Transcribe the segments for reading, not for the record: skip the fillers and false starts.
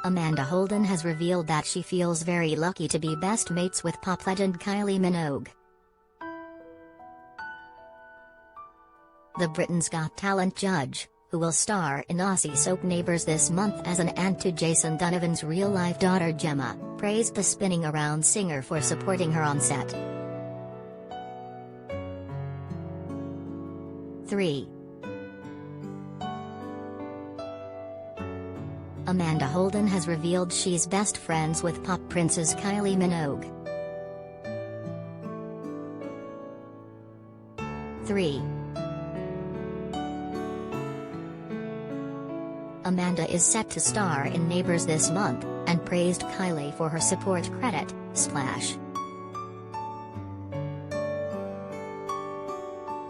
Amanda Holden has revealed that she feels very lucky to be best mates with pop legend Kylie Minogue. The Britain's Got Talent judge, who will star in Aussie soap Neighbours this month as an aunt to Jason Donovan's real-life daughter Jemma, praised the spinning around singer for supporting her on set. 3. Amanda Holden has revealed she's best friends with pop princess Kylie Minogue. 3. Amanda is set to star in Neighbours this month, and praised Kylie for her support credit, splash.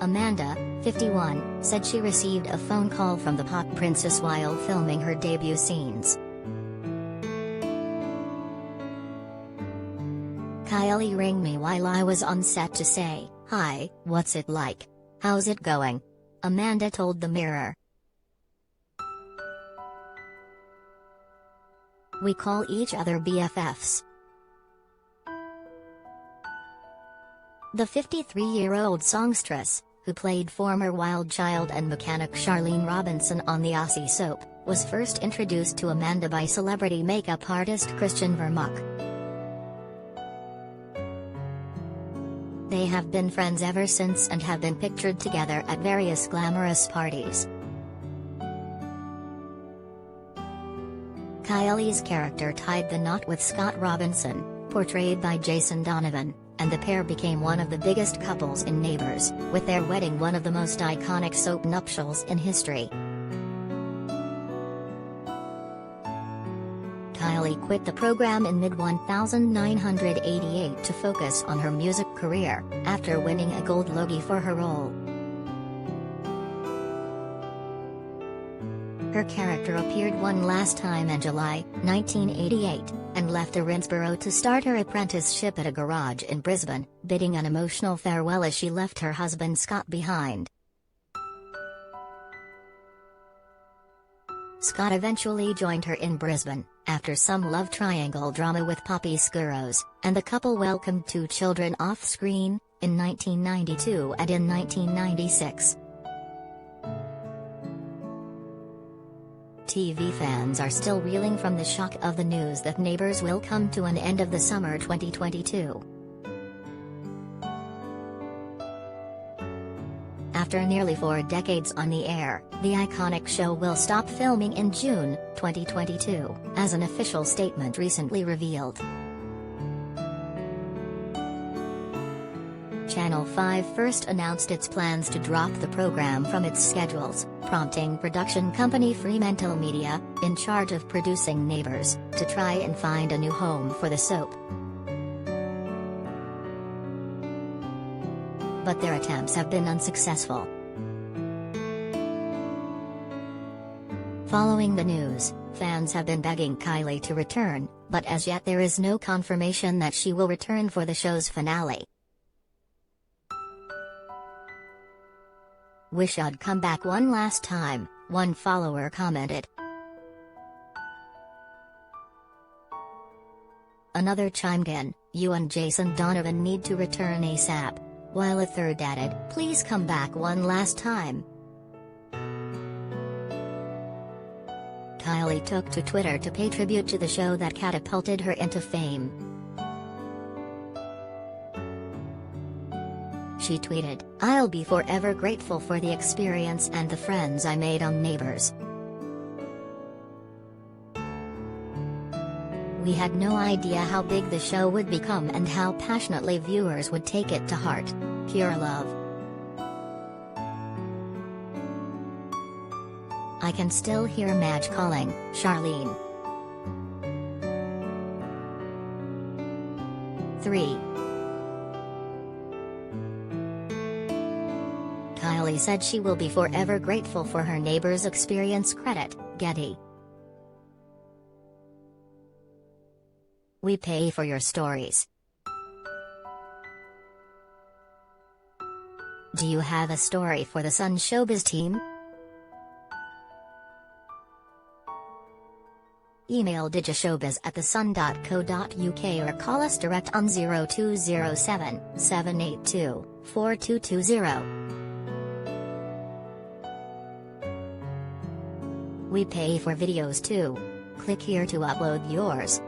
Amanda, 51, said she received a phone call from the pop princess while filming her debut scenes. Kylie rang me while I was on set to say, "Hi, what's it like? How's it going?" Amanda told the Mirror. "We call each other BFFs." The 53-year-old songstress, who played former Wild Child and mechanic Charlene Robinson on the Aussie soap, was first introduced to Amanda by celebrity makeup artist Christian Vermuck. They have been friends ever since and have been pictured together at various glamorous parties. Kylie's character tied the knot with Scott Robinson, portrayed by Jason Donovan, and the pair became one of the biggest couples in Neighbours, with their wedding one of the most iconic soap nuptials in history. Kylie quit the program in mid-1988 to focus on her music career, after winning a Gold Logie for her role. Her character appeared one last time in July 1988, and left Erinsborough to start her apprenticeship at a garage in Brisbane, bidding an emotional farewell as she left her husband Scott behind. Scott eventually joined her in Brisbane, after some love triangle drama with Poppy Skurros, and the couple welcomed 2 children off-screen, in 1992 and in 1996. TV fans are still reeling from the shock of the news that Neighbours will come to an end of the summer 2022. After nearly 4 decades on the air, the iconic show will stop filming in June 2022, as an official statement recently revealed. Channel 5 first announced its plans to drop the program from its schedules, prompting production company Fremantlemedia, in charge of producing Neighbours, to try and find a new home for the soap. But their attempts have been unsuccessful. Following the news, fans have been begging Kylie to return, but as yet there is no confirmation that she will return for the show's finale. "Wish I'd come back one last time," one follower commented. Another chimed in, "You and Jason Donovan need to return ASAP," while a third added, "Please come back one last time." Kylie took to Twitter to pay tribute to the show that catapulted her into fame. She tweeted, "I'll be forever grateful for the experience and the friends I made on Neighbours. We had no idea how big the show would become and how passionately viewers would take it to heart. Pure love. I can still hear Madge calling, Charlene." 3. Kylie said she will be forever grateful for her Neighbours experience. Credit, Getty. "We pay for your stories. Do you have a story for the Sun Showbiz team? Email digishowbiz@thesun.co.uk or call us direct on 0207 782 4220. We pay for videos too. Click here to upload yours.